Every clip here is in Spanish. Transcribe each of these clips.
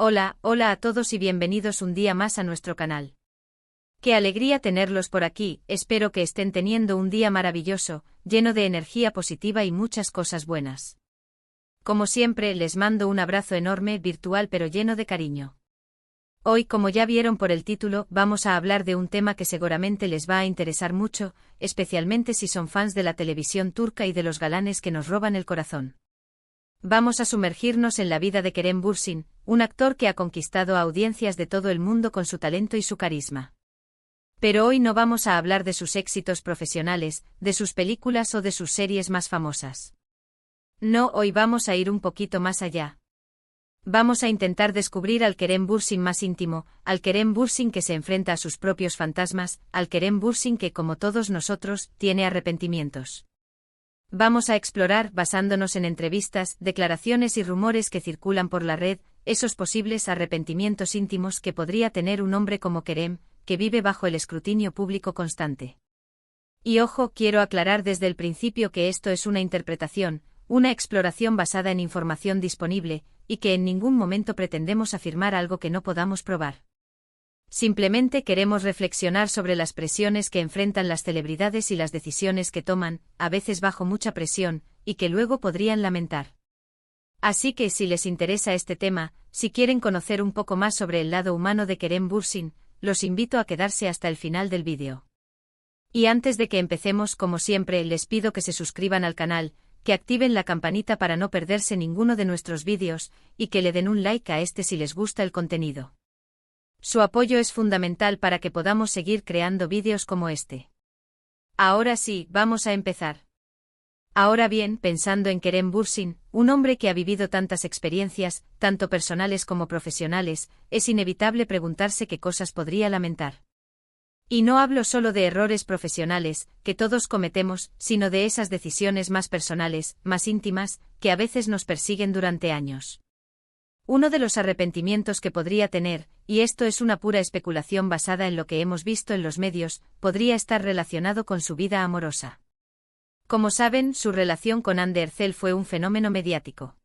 Hola, hola a todos y bienvenidos un día más a nuestro canal. Qué alegría tenerlos por aquí, espero que estén teniendo un día maravilloso, lleno de energía positiva y muchas cosas buenas. Como siempre, les mando un abrazo enorme, virtual pero lleno de cariño. Hoy, como ya vieron por el título, vamos a hablar de un tema que seguramente les va a interesar mucho, especialmente si son fans de la televisión turca y de los galanes que nos roban el corazón. Vamos a sumergirnos en la vida de Kerem Bürsin, un actor que ha conquistado a audiencias de todo el mundo con su talento y su carisma. Pero hoy no vamos a hablar de sus éxitos profesionales, de sus películas o de sus series más famosas. No, hoy vamos a ir un poquito más allá. Vamos a intentar descubrir al Kerem Bürsin más íntimo, al Kerem Bürsin que se enfrenta a sus propios fantasmas, al Kerem Bürsin que, como todos nosotros, tiene arrepentimientos. Vamos a explorar, basándonos en entrevistas, declaraciones y rumores que circulan por la red, esos posibles arrepentimientos íntimos que podría tener un hombre como Kerem, que vive bajo el escrutinio público constante. Y ojo, quiero aclarar desde el principio que esto es una interpretación, una exploración basada en información disponible, y que en ningún momento pretendemos afirmar algo que no podamos probar. Simplemente queremos reflexionar sobre las presiones que enfrentan las celebridades y las decisiones que toman, a veces bajo mucha presión, y que luego podrían lamentar. Así que si les interesa este tema, si quieren conocer un poco más sobre el lado humano de Kerem Bürsin, los invito a quedarse hasta el final del vídeo. Y antes de que empecemos, como siempre, les pido que se suscriban al canal, que activen la campanita para no perderse ninguno de nuestros vídeos, y que le den un like a este si les gusta el contenido. Su apoyo es fundamental para que podamos seguir creando vídeos como este. Ahora sí, vamos a empezar. Ahora bien, pensando en Kerem Bürsin, un hombre que ha vivido tantas experiencias, tanto personales como profesionales, es inevitable preguntarse qué cosas podría lamentar. Y no hablo solo de errores profesionales, que todos cometemos, sino de esas decisiones más personales, más íntimas, que a veces nos persiguen durante años. Uno de los arrepentimientos que podría tener, y esto es una pura especulación basada en lo que hemos visto en los medios, podría estar relacionado con su vida amorosa. Como saben, su relación con Hande Erçel fue un fenómeno mediático.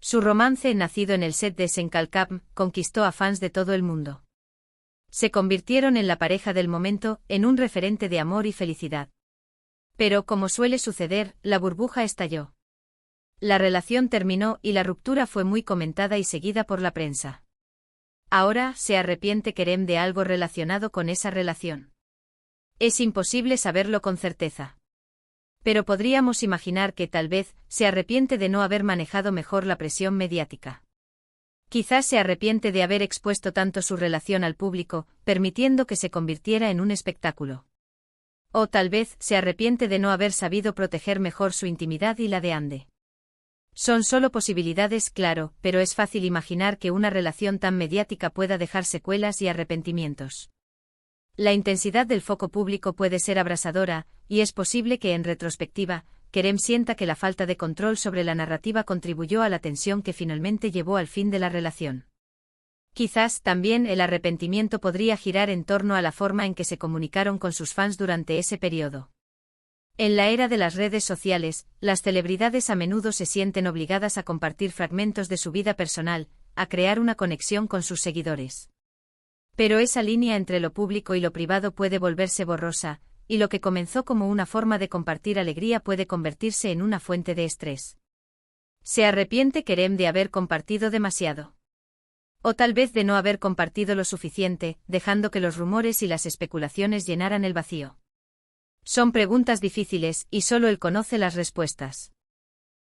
Su romance, nacido en el set de Senkalkam, conquistó a fans de todo el mundo. Se convirtieron en la pareja del momento, en un referente de amor y felicidad. Pero, como suele suceder, la burbuja estalló. La relación terminó y la ruptura fue muy comentada y seguida por la prensa. Ahora, ¿se arrepiente Kerem de algo relacionado con esa relación? Es imposible saberlo con certeza. Pero podríamos imaginar que tal vez se arrepiente de no haber manejado mejor la presión mediática. Quizás se arrepiente de haber expuesto tanto su relación al público, permitiendo que se convirtiera en un espectáculo. O tal vez se arrepiente de no haber sabido proteger mejor su intimidad y la de Hande. Son solo posibilidades, claro, pero es fácil imaginar que una relación tan mediática pueda dejar secuelas y arrepentimientos. La intensidad del foco público puede ser abrasadora, y es posible que en retrospectiva, Kerem sienta que la falta de control sobre la narrativa contribuyó a la tensión que finalmente llevó al fin de la relación. Quizás también el arrepentimiento podría girar en torno a la forma en que se comunicaron con sus fans durante ese periodo. En la era de las redes sociales, las celebridades a menudo se sienten obligadas a compartir fragmentos de su vida personal, a crear una conexión con sus seguidores. Pero esa línea entre lo público y lo privado puede volverse borrosa, y lo que comenzó como una forma de compartir alegría puede convertirse en una fuente de estrés. ¿Se arrepiente Kerem de haber compartido demasiado? O tal vez de no haber compartido lo suficiente, dejando que los rumores y las especulaciones llenaran el vacío? Son preguntas difíciles, y solo él conoce las respuestas.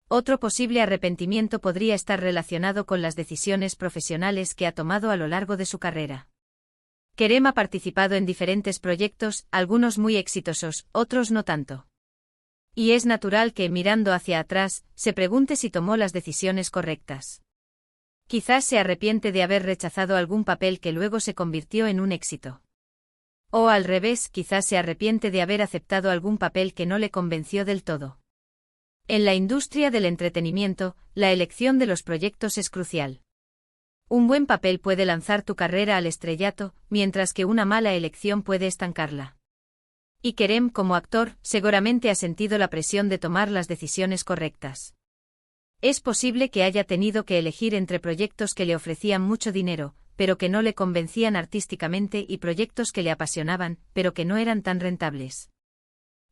Otro posible arrepentimiento podría estar relacionado con las decisiones profesionales que ha tomado a lo largo de su carrera. Kerem ha participado en diferentes proyectos, algunos muy exitosos, otros no tanto. Y es natural que, mirando hacia atrás, se pregunte si tomó las decisiones correctas. Quizás se arrepiente de haber rechazado algún papel que luego se convirtió en un éxito. O al revés, quizás se arrepiente de haber aceptado algún papel que no le convenció del todo. En la industria del entretenimiento, la elección de los proyectos es crucial. Un buen papel puede lanzar tu carrera al estrellato, mientras que una mala elección puede estancarla. Y Kerem, como actor, seguramente ha sentido la presión de tomar las decisiones correctas. Es posible que haya tenido que elegir entre proyectos que le ofrecían mucho dinero, pero que no le convencían artísticamente, y proyectos que le apasionaban, pero que no eran tan rentables.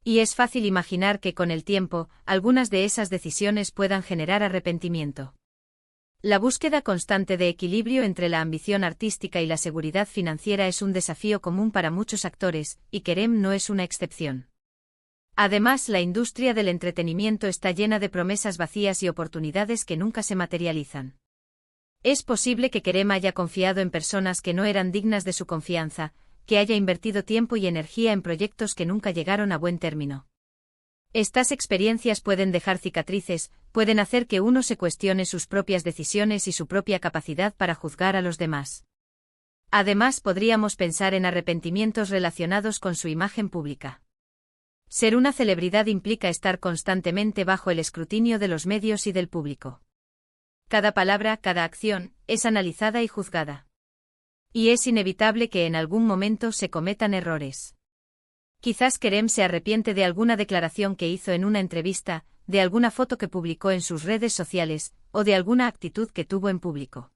Y es fácil imaginar que con el tiempo, algunas de esas decisiones puedan generar arrepentimiento. La búsqueda constante de equilibrio entre la ambición artística y la seguridad financiera es un desafío común para muchos actores, y Kerem no es una excepción. Además, la industria del entretenimiento está llena de promesas vacías y oportunidades que nunca se materializan. Es posible que Kerem haya confiado en personas que no eran dignas de su confianza, que haya invertido tiempo y energía en proyectos que nunca llegaron a buen término. Estas experiencias pueden dejar cicatrices, pueden hacer que uno se cuestione sus propias decisiones y su propia capacidad para juzgar a los demás. Además, podríamos pensar en arrepentimientos relacionados con su imagen pública. Ser una celebridad implica estar constantemente bajo el escrutinio de los medios y del público. Cada palabra, cada acción, es analizada y juzgada. Y es inevitable que en algún momento se cometan errores. Quizás Kerem se arrepiente de alguna declaración que hizo en una entrevista, de alguna foto que publicó en sus redes sociales, o de alguna actitud que tuvo en público.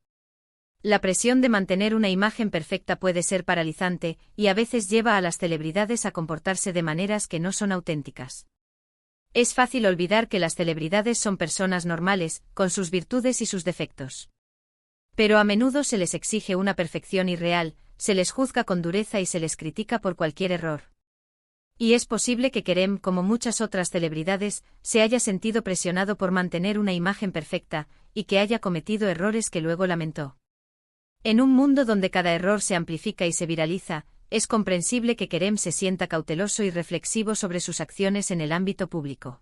La presión de mantener una imagen perfecta puede ser paralizante, y a veces lleva a las celebridades a comportarse de maneras que no son auténticas. Es fácil olvidar que las celebridades son personas normales, con sus virtudes y sus defectos. Pero a menudo se les exige una perfección irreal, se les juzga con dureza y se les critica por cualquier error. Y es posible que Kerem, como muchas otras celebridades, se haya sentido presionado por mantener una imagen perfecta, y que haya cometido errores que luego lamentó. En un mundo donde cada error se amplifica y se viraliza, es comprensible que Kerem se sienta cauteloso y reflexivo sobre sus acciones en el ámbito público.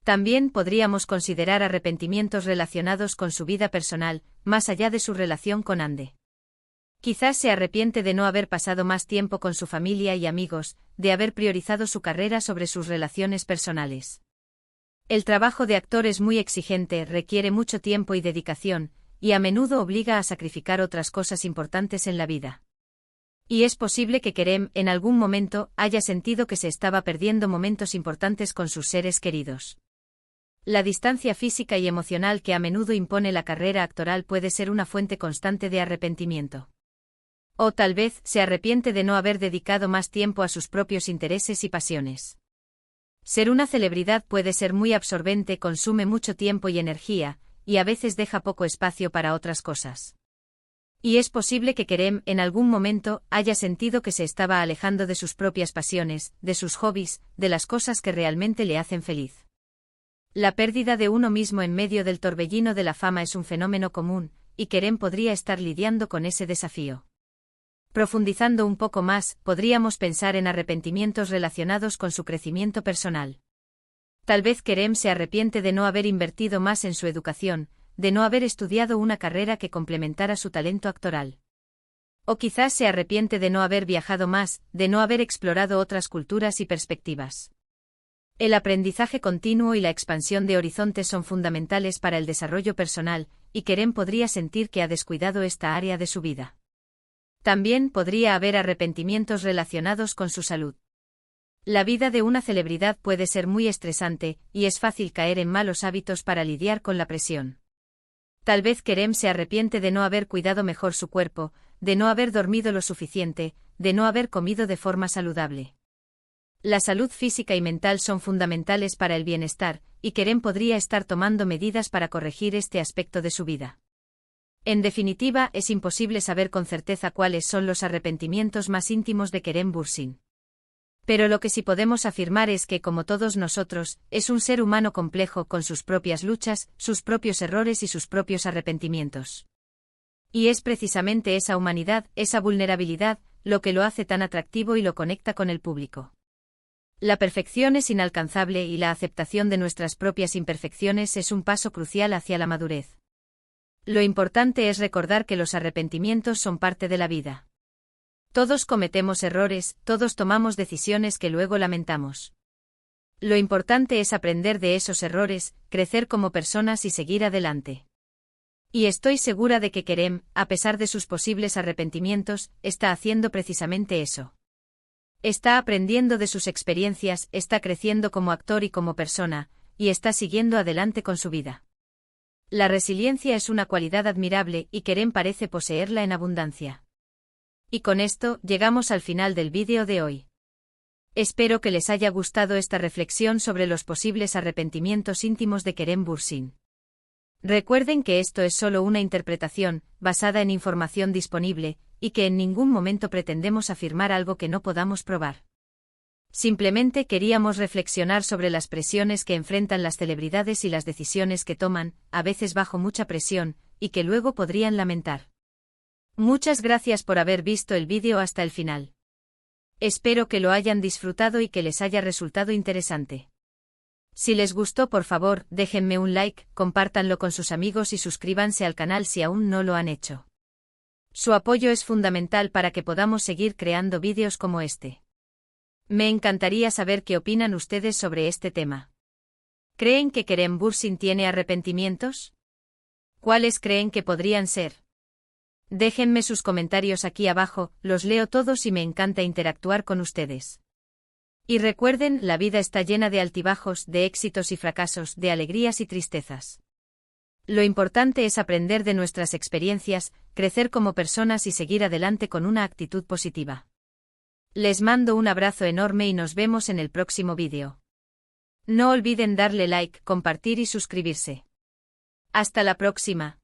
También podríamos considerar arrepentimientos relacionados con su vida personal, más allá de su relación con Ande. Quizás se arrepiente de no haber pasado más tiempo con su familia y amigos, de haber priorizado su carrera sobre sus relaciones personales. El trabajo de actor es muy exigente, requiere mucho tiempo y dedicación, y a menudo obliga a sacrificar otras cosas importantes en la vida. Y es posible que Kerem, en algún momento, haya sentido que se estaba perdiendo momentos importantes con sus seres queridos. La distancia física y emocional que a menudo impone la carrera actoral puede ser una fuente constante de arrepentimiento. O tal vez se arrepiente de no haber dedicado más tiempo a sus propios intereses y pasiones. Ser una celebridad puede ser muy absorbente, consume mucho tiempo y energía, y a veces deja poco espacio para otras cosas. Y es posible que Kerem, en algún momento, haya sentido que se estaba alejando de sus propias pasiones, de sus hobbies, de las cosas que realmente le hacen feliz. La pérdida de uno mismo en medio del torbellino de la fama es un fenómeno común, y Kerem podría estar lidiando con ese desafío. Profundizando un poco más, podríamos pensar en arrepentimientos relacionados con su crecimiento personal. Tal vez Kerem se arrepiente de no haber invertido más en su educación, de no haber estudiado una carrera que complementara su talento actoral. O quizás se arrepiente de no haber viajado más, de no haber explorado otras culturas y perspectivas. El aprendizaje continuo y la expansión de horizontes son fundamentales para el desarrollo personal, y Kerem podría sentir que ha descuidado esta área de su vida. También podría haber arrepentimientos relacionados con su salud. La vida de una celebridad puede ser muy estresante, y es fácil caer en malos hábitos para lidiar con la presión. Tal vez Kerem se arrepiente de no haber cuidado mejor su cuerpo, de no haber dormido lo suficiente, de no haber comido de forma saludable. La salud física y mental son fundamentales para el bienestar, y Kerem podría estar tomando medidas para corregir este aspecto de su vida. En definitiva, es imposible saber con certeza cuáles son los arrepentimientos más íntimos de Kerem Bürsin. Pero lo que sí podemos afirmar es que, como todos nosotros, es un ser humano complejo con sus propias luchas, sus propios errores y sus propios arrepentimientos. Y es precisamente esa humanidad, esa vulnerabilidad, lo que lo hace tan atractivo y lo conecta con el público. La perfección es inalcanzable y la aceptación de nuestras propias imperfecciones es un paso crucial hacia la madurez. Lo importante es recordar que los arrepentimientos son parte de la vida. Todos cometemos errores, todos tomamos decisiones que luego lamentamos. Lo importante es aprender de esos errores, crecer como personas y seguir adelante. Y estoy segura de que Kerem, a pesar de sus posibles arrepentimientos, está haciendo precisamente eso. Está aprendiendo de sus experiencias, está creciendo como actor y como persona, y está siguiendo adelante con su vida. La resiliencia es una cualidad admirable y Kerem parece poseerla en abundancia. Y con esto, llegamos al final del vídeo de hoy. Espero que les haya gustado esta reflexión sobre los posibles arrepentimientos íntimos de Kerem Bürsin. Recuerden que esto es solo una interpretación, basada en información disponible, y que en ningún momento pretendemos afirmar algo que no podamos probar. Simplemente queríamos reflexionar sobre las presiones que enfrentan las celebridades y las decisiones que toman, a veces bajo mucha presión, y que luego podrían lamentar. Muchas gracias por haber visto el vídeo hasta el final. Espero que lo hayan disfrutado y que les haya resultado interesante. Si les gustó, por favor, déjenme un like, compártanlo con sus amigos y suscríbanse al canal si aún no lo han hecho. Su apoyo es fundamental para que podamos seguir creando vídeos como este. Me encantaría saber qué opinan ustedes sobre este tema. ¿Creen que Kerem Bürsin tiene arrepentimientos? ¿Cuáles creen que podrían ser? Déjenme sus comentarios aquí abajo, los leo todos y me encanta interactuar con ustedes. Y recuerden, la vida está llena de altibajos, de éxitos y fracasos, de alegrías y tristezas. Lo importante es aprender de nuestras experiencias, crecer como personas y seguir adelante con una actitud positiva. Les mando un abrazo enorme y nos vemos en el próximo vídeo. No olviden darle like, compartir y suscribirse. Hasta la próxima.